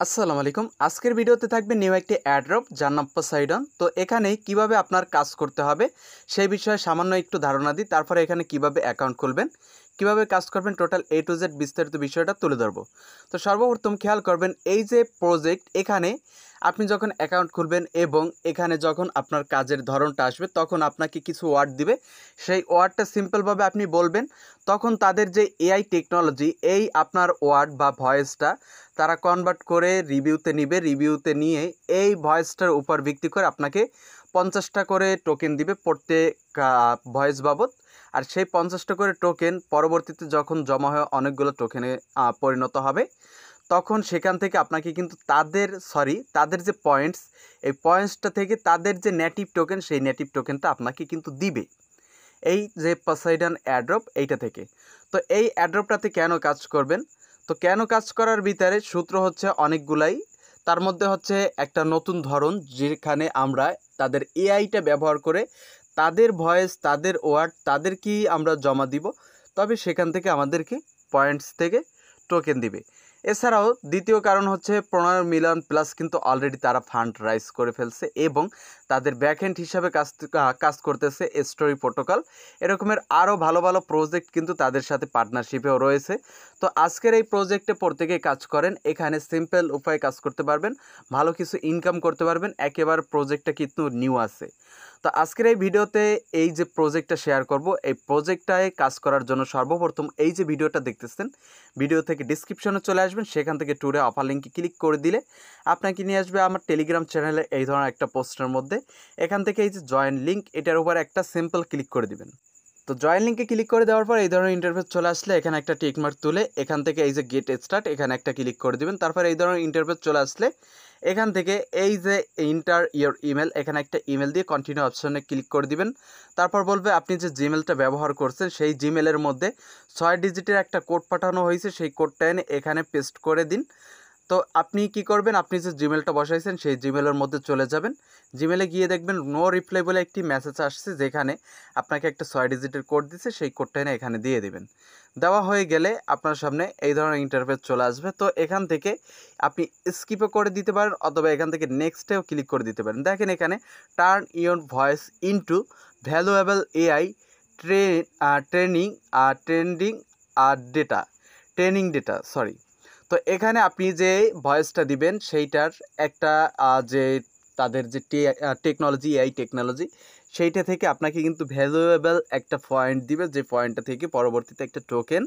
আসসালামু আলাইকুম। আজকের ভিডিওতে থাকবে নিউ একটি অ্যাড্রপ যার নাম পোসাইডন। তো এখানে কিভাবে আপনার কাজ করতে হবে সেই বিষয়ে সামান্য একটু ধারণা দিই। তারপরে এখানে কিভাবে অ্যাকাউন্ট খুলবেন, কিভাবে কাজ করবেন, টোটাল A to Z বিস্তারিত বিষয়টা তুলে ধরবো। তো সর্বপ্রথম খেয়াল করবেন এই যে প্রজেক্ট, এখানে আপনি যখন অ্যাকাউন্ট খুলবেন এবং এখানে যখন আপনার কাজের ধরনটা আসবে তখন আপনাকে কিছু ওয়ার্ড দিবে। সেই ওয়ার্ডটা সিম্পলভাবে আপনি বলবেন, তখন তাদের যে AI টেকনোলজি এই আপনার ওয়ার্ড বা ভয়েসটা তারা কনভার্ট করে রিভিউতে নিবে। রিভিউতে নিয়ে এই ভয়েসটার উপর ভিত্তি করে আপনাকে 50টা করে টোকেন দিবে প্রত্যেক ভয়েস বাবদ। আর সেই 50টা করে টোকেন পরবর্তীতে যখন জমা হয়ে অনেকগুলো টোকেনে পরিণত হবে, তখন সেখান থেকে আপনাকে কিন্তু তাদের যে পয়েন্টস, এই পয়েন্টসটা থেকে তাদের যে নেটিভ টোকেন, সেই নেটিভ টোকেনটা আপনাকে কিন্তু দিবে এই যে পোসাইডন অ্যাড্রপ এইটা থেকে। তো এই অ্যাড্রপটাতে কেন কাজ করবেন? তো কেন কাজ করার ভিতরে সূত্র হচ্ছে অনেকগুলাই। তার মধ্যে হচ্ছে একটা নতুন ধরন, যেখানে আমরা তাদের এআইটা ব্যবহার করে তাদের ভয়েস, তাদের ওয়ার্ড তাদেরকেই আমরা জমা দিব, তবে সেখান থেকে আমাদেরকে পয়েন্টস থেকে টোকেন দিবে। এছাড়াও দ্বিতীয় কারণ হচ্ছে 15 মিলিয়ন প্লাস কিন্তু অলরেডি তারা ফান্ড রাইজ করে ফেলছে এবং তাদের ব্যাকএন্ড হিসাবে কাজ করতেছে স্টোরি প্রোটোকল। এরকমের আরও ভালো ভালো প্রজেক্ট কিন্তু তাদের সাথে পার্টনারশিপেও রয়েছে। তো আজকের এই প্রজেক্টে প্রত্যেকেই কাজ করেন, এখানে সিম্পল উপায়ে কাজ করতে পারবেন, ভালো কিছু ইনকাম করতে পারবেন। একেবারে প্রজেক্টটা কিন্তু নিউ আছে। তো আজকের এই ভিডিওতে এই যে প্রজেক্টটা শেয়ার করব, এই প্রজেক্টটায় কাজ করার জন্য সর্বপ্রথম এই যে ভিডিওটা দেখতেছেন, ভিডিও থেকে ডিসক্রিপশনে চলে আসবেন, সেখান থেকে ট্যুরে অফার লিঙ্কে ক্লিক করে দিলে আপনাকে নিয়ে আসবে আমার টেলিগ্রাম চ্যানেলে এই ধরনের একটা পোস্টের মধ্যে। এখান থেকে এই যে জয়েন লিঙ্ক, এটার উপর একটা সিম্পল ক্লিক করে দিবেন। তো জয়েন লিঙ্কে ক্লিক করে দেওয়ার পর এই ধরনের ইন্টারফেস চলে আসলে এখানে একটা টিকমার্ক তুলে এখান থেকে এই যে গেট স্টার্ট, এখানে একটা ক্লিক করে দিবেন। তারপর এই ধরনের ইন্টারফেস চলে আসলে এখান থেকে এই যে ইন্টার ইয়োর ইমেল, এখানে একটা ইমেল দিয়ে কন্টিনিউ অপশনে ক্লিক করে দিবেন। তারপর বলবে আপনি যে জিমেলটা ব্যবহার করছেন সেই জিমেলের মধ্যে 6 ডিজিটের একটা কোড পাঠানো হয়েছে, সেই কোডটা এনে এখানে পেস্ট করে দিন। তো আপনি কি করবেন, আপনি যে জিমেলটা বসাইছেন সেই জিমেলের মধ্যে চলে যাবেন। জিমেলে গিয়ে দেখবেন নো রিপ্লাই বলে একটি মেসেজ আসছে, যেখানে আপনাকে একটা 6 ডিজিটের কোড দিচ্ছে, সেই কোডটা এনে এখানে দিয়ে দেবেন। দেওয়া হয়ে গেলে আপনার সামনে এই ধরনের ইন্টারফেস চলে আসবে। তো এখান থেকে আপনি স্কিপও করে দিতে পারেন অথবা এখান থেকে নেক্সটেও ক্লিক করে দিতে পারেন। দেখেন এখানে turn your voice into valuable AI training data sorry. তো এখানে আপনি যে ভয়েসটা দিবেন সেইটার একটা যে তাদের যে টেকনোলজি, এআই টেকনোলজি, সেইটা থেকে আপনাকে কিন্তু ভ্যালুয়েবল একটা পয়েন্ট দিবে, যে পয়েন্টটা থেকে পরবর্তীতে একটা টোকেন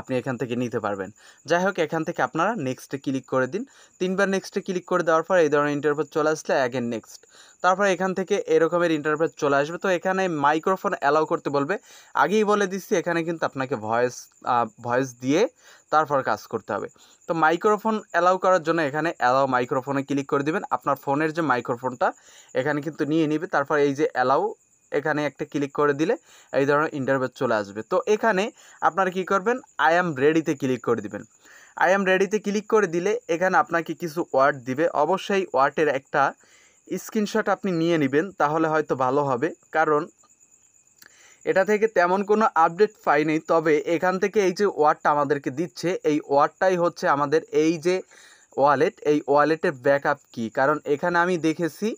আপনি এখান থেকে নিতে পারবেন। যাই হোক, এখান থেকে আপনারা নেক্সটে ক্লিক করে দিন। 3বার নেক্সটে ক্লিক করে দেওয়ার পর এই ধরনের ইন্টারফেস চলে আসলে অ্যাগেন নেক্সট। তারপর এখান থেকে এরকমের ইন্টারফেস চলে আসবে। তো এখানে মাইক্রোফোন অ্যালাউ করতে বলবে। আগেই বলে দিচ্ছি, এখানে কিন্তু আপনাকে ভয়েস দিয়ে তারপর কাজ করতে হবে। তো মাইক্রোফোন অ্যালাউ করার জন্য এখানে অ্যালাউ মাইক্রোফোনে ক্লিক করে দিবেন। আপনার ফোনের যে মাইক্রোফোনটা এখানে কিন্তু নিয়ে নিবে। তারপর এই যে অ্যালাউ, এখানে একটা ক্লিক করে দিলে এই ধরনের ইন্টারফেস চলে আসবে। তো এখানে আপনারা কী করবেন, আই অ্যাম রেডিতে ক্লিক করে দিবেন। আই অ্যাম রেডিতে ক্লিক করে দিলে এখানে আপনাকে কিছু ওয়ার্ড দিবে। অবশ্যই ওয়ার্ডের একটা স্ক্রিনশট আপনি নিয়ে নেবেন, তাহলে হয়তো ভালো হবে, কারণ এটা থেকে তেমন কোনো আপডেট পাইনি। তবে এখান থেকে এই যে ওয়ার্ডটা আমাদেরকে দিচ্ছে, এই ওয়ার্ডটাই হচ্ছে আমাদের এই যে ওয়ালেট, এই ওয়ালেটের ব্যাকআপ কি। কারণ এখানে আমি দেখেছি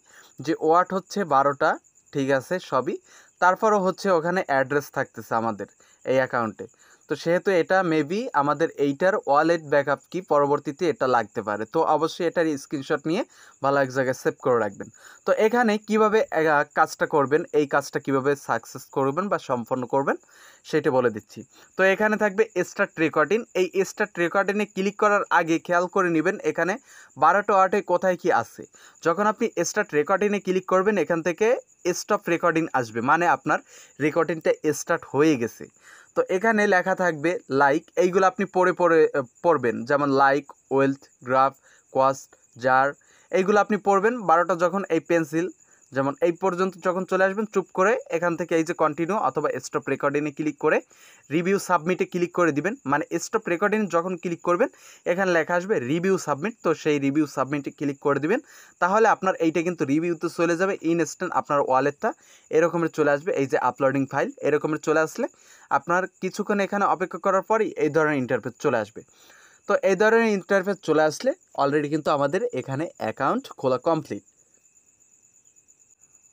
যে ওয়ার্ড হচ্ছে 12টা, ঠিক আছে সবই, তারপরও হচ্ছে ওখানে অ্যাড্রেস থাকতেছে আমাদের এই অ্যাকাউন্টে। তো সেহেতু এটা মেবি আমাদের এইটার ওয়ালেট ব্যাকআপ কি, পরবর্তীতে এটা লাগতে পারে। তো অবশ্যই এটার স্ক্রিনশট নিয়ে ভালো এক জায়গায় সেভ করে রাখবেন। তো এখানে কিভাবে কাজটা করবেন, এই কাজটা কিভাবে সাকসেস করবেন বা সম্পন্ন করবেন সেটা বলে দিচ্ছি। তো এখানে থাকবে স্টার্ট রেকর্ডিং। এই স্টার্ট রেকর্ডিংয়ে ক্লিক করার আগে খেয়াল করে নেবেন এখানে 12টা ওয়ার্ডে কোথায় কি আছে। যখন আপনি স্টার্ট রেকর্ডিংয়ে ক্লিক করবেন এখান থেকে স্টপ রেকর্ডিং আসবে, মানে আপনার রেকর্ডিংটা স্টার্ট হয়ে গেছে। তো এখানে লেখা থাকবে লাইক, এইগুলো আপনি পড়বেন, যেমন like, wealth, graph, quest, jar, এইগুলো আপনি পড়বেন। 12টা যখন এই পেন্সিল যেমন এই পর্যন্ত যখন চলে আসবেন, চুপ করে এখান থেকে এই যে কন্টিনিউ অথবা স্টপ রেকর্ডিংয়ে ক্লিক করে রিভিউ সাবমিটে ক্লিক করে দিবেন। মানে স্টপ রেকর্ডিং যখন ক্লিক করবেন এখানে লেখা আসবে রিভিউ সাবমিট, তো সেই রিভিউ সাবমিটে ক্লিক করে দিবেন। তাহলে আপনার এইটা কিন্তু রিভিউতে চলে যাবে, ইনস্ট্যান্ট আপনার ওয়ালেটটা এরকমের চলে আসবে। এই যে আপলোডিং ফাইল এরকমের চলে আসলে আপনার কিছুক্ষণ এখানে অপেক্ষা করার পরই এই ধরনের ইন্টারফেস চলে আসবে। তো এই ধরনের ইন্টারফেস চলে আসলে অলরেডি কিন্তু আমাদের এখানে অ্যাকাউন্ট খোলা কমপ্লিট।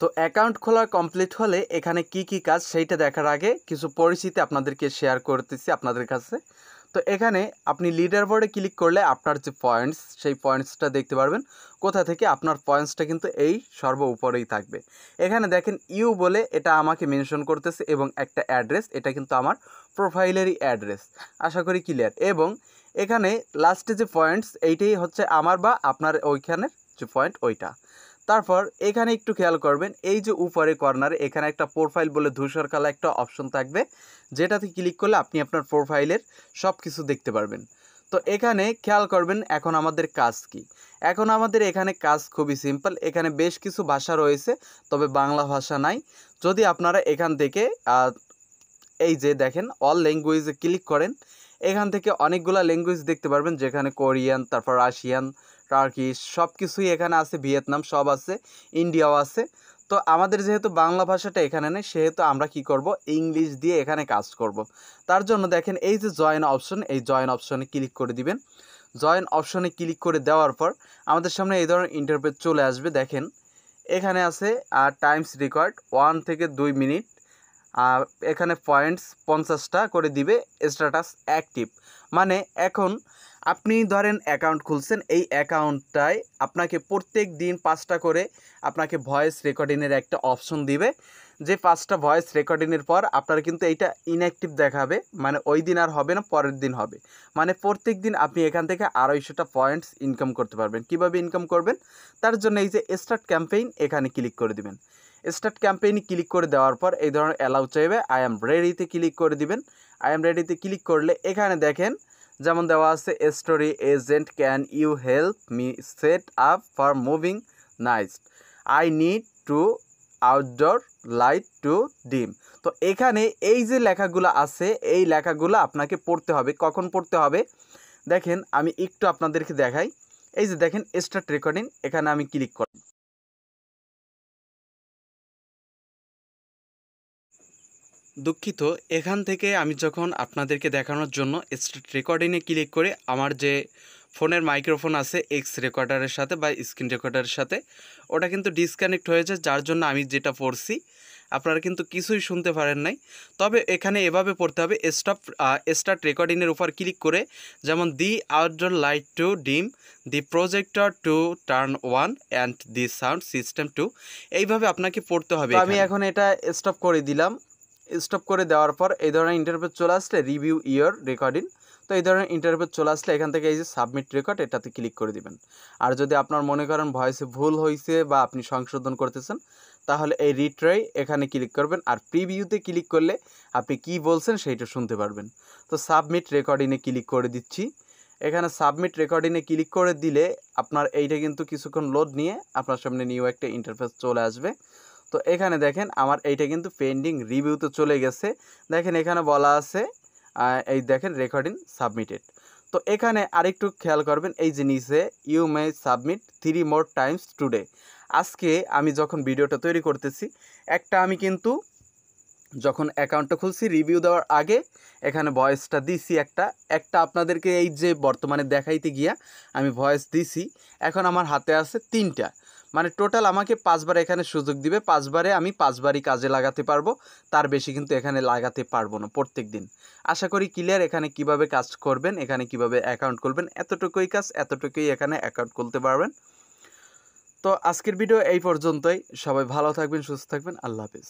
তো অ্যাকাউন্ট খোলা কমপ্লিট হলে এখানে কি কি কাজ সেইটা দেখার আগে কিছু পরিচিতি আপনাদেরকে শেয়ার করতেছি আপনাদের কাছে। তো এখানে আপনি লিডার বোর্ডে ক্লিক করলে আপনার যে পয়েন্টস সেই পয়েন্টসটা দেখতে পারবেন। কোথা থেকে আপনার পয়েন্টসটা কিন্তু এই সর্ব উপরেই থাকবে। এখানে দেখেন ইউ বলে এটা আমাকে মেনশন করতেছে এবং একটা অ্যাড্রেস, এটা কিন্তু আমার প্রোফাইলেরই অ্যাড্রেস। আশা করি ক্লিয়ার। এবং এখানে লাস্টে যে পয়েন্টস এইটাই হচ্ছে আমার বা আপনার ওইখানের যে পয়েন্ট ওইটা। তারপর এখানে একটু খেয়াল করবেন, এই যে উপরে কর্নারে এখানে একটা প্রোফাইল বলে ধূসর কালো একটা অপশন থাকবে, যেটাতে ক্লিক করলে আপনি আপনার প্রোফাইলের সব কিছু দেখতে পারবেন। তো এখানে খেয়াল করবেন এখন আমাদের কাজ কি। এখন আমাদের এখানে কাজ খুবই সিম্পল। এখানে বেশ কিছু ভাষা রয়েছে, তবে বাংলা ভাষা নাই। যদি আপনারা এখান থেকে এই যে দেখেন অল ল্যাঙ্গুয়েজে ক্লিক করেন, এখান থেকে অনেকগুলো ল্যাঙ্গুয়েজ দেখতে পারবেন, যেখানে কোরিয়ান, তারপর রাশিয়ান, টার্কিশ সব কিছুই এখানে আছে, ভিয়েতনাম সব আছে, ইন্ডিয়াও আছে। তো আমাদের যেহেতু বাংলা ভাষাটা এখানে নেই, সেহেতু আমরা কি করব, ইংলিশ দিয়ে এখানে কাজ করব। তার জন্য দেখেন এই যে জয়েন অপশন, এই জয়েন অপশনে ক্লিক করে দিবেন। জয়েন অপশনে ক্লিক করে দেওয়ার পর আমাদের সামনে এই ধরনের ইন্টারফেস চলে আসবে। দেখেন এখানে আছে টাইমস রেকর্ড 1 থেকে 2 মিনিট। এখানে পয়েন্টস 50টা করে দিবে, স্ট্যাটাস অ্যাক্টিভ। মানে এখন আপনি ধরেন অ্যাকাউন্ট খুলছেন, এই অ্যাকাউন্টটায় আপনাকে প্রত্যেক দিন 5টা করে আপনাকে ভয়েস রেকর্ডিংয়ের একটা অপশন দিবে। যে 5টা ভয়েস রেকর্ডিংয়ের পর আপনার কিন্তু এইটা ইনঅ্যাক্টিভ দেখাবে, মানে ওই দিন আর হবে না, পরের দিন হবে। মানে প্রত্যেক দিন আপনি এখান থেকে 250টা পয়েন্টস ইনকাম করতে পারবেন। কিভাবে ইনকাম করবেন, তার জন্য এই যে স্টার্ট ক্যাম্পেইন এখানে ক্লিক করে দিবেন। স্টার্ট ক্যাম্পেইনে ক্লিক করে দেওয়ার পর এই ধরনের অ্যালাউ চাইবে, আই অ্যাম রেডিতে ক্লিক করে দিবেন। আই অ্যাম রেডিতে ক্লিক করলে এখানে দেখেন যেমন দেওয়া আছে, story agent can you help me set up for moving nice, I need to outdoor light to dim. তো এখানে এই যে লেখাগুলো আছে, এই লেখাগুলো আপনাকে পড়তে হবে। কখন পড়তে হবে দেখেন, আমি একটু আপনাদেরকে দেখাই। এই যে দেখেন স্টার্ট রেকর্ডিং, এখানে আমি ক্লিক করি। দুঃখিত, এখান থেকে আমি যখন আপনাদেরকে দেখানোর জন্য স্টার্ট রেকর্ডিংয়ে ক্লিক করে আমার যে ফোনের মাইক্রোফোন আছে এক্স রেকর্ডারের সাথে বা স্ক্রিন রেকর্ডারের সাথে, ওটা কিন্তু ডিসকানেক্ট হয়েছে, যার জন্য আমি যেটা পড়ছি আপনারা কিন্তু কিছুই শুনতে পারেন নাই। তবে এখানে এভাবে পড়তে হবে, স্টার্ট রেকর্ডিংয়ের উপর ক্লিক করে, যেমন দি outdoor light to dim, the projector to turn on and the sound system to, এইভাবে আপনাকে পড়তে হবে। আমি এখন এটা স্টপ করে দিলাম। স্টপ করে দেওয়ার পর এই ধরনের ইন্টারফেস চলে আসলে রিভিউ ইয়োর রেকর্ডিং। তো এই ধরনের ইন্টারফেস চলে আসলে এখান থেকে এই যে সাবমিট রেকর্ড, এটাতে ক্লিক করে দিবেন। আর যদি আপনার মনে করেন ভয়েসে ভুল হয়েছে বা আপনি সংশোধন করতেছেন, তাহলে এই রিট্রাই এখানে ক্লিক করবেন। আর প্রিভিউতে ক্লিক করলে আপনি কি বলছেন সেইটা শুনতে পারবেন। তো সাবমিট রেকর্ডিংয়ে ক্লিক করে দিচ্ছি। এখানে সাবমিট রেকর্ডিংয়ে ক্লিক করে দিলে আপনার এইটা কিন্তু কিছুক্ষণ লোড নিয়ে আপনার সামনে নিউ একটা ইন্টারফেস চলে আসবে। তো এখানে দেখেন আমার এইটা কিন্তু পেন্ডিং রিভিউতে চলে গেছে। দেখেন এখানে বলা আছে এই দেখেন রেকর্ডিং সাবমিটেড। তো এখানে আরেকটু খেয়াল করবেন, এই যে নিচে you may submit 3 more times today. আজকে আমি যখন ভিডিওটা তৈরি করতেছি, একটা আমি কিন্তু যখন অ্যাকাউন্টটা খুলছি রিভিউ দেওয়ার আগে এখানে ভয়েসটা দিছি, একটা আপনাদেরকে এই যে বর্তমানে দেখাইতে গিয়া আমি ভয়েস দিছি। এখন আমার হাতে আছে 3টা, মানে টোটাল আমাকে 5বার এখানে সুযোগ দিবে। 5বারে আমি 5বারই কাজে লাগাতে পারবো, তার বেশি কিন্তু এখানে লাগাতে পারবো না প্রত্যেক দিন। আশা করি ক্লিয়ার এখানে কিভাবে কাজ করবেন, এখানে কিভাবে অ্যাকাউন্ট খুলবেন। এতটুকুই কাজ, এতটুকুই এখানে অ্যাকাউন্ট খুলতে পারবেন। তো আজকের ভিডিও এই পর্যন্তই। সবাই ভালো থাকবেন, সুস্থ থাকবেন। আল্লাহ হাফেজ।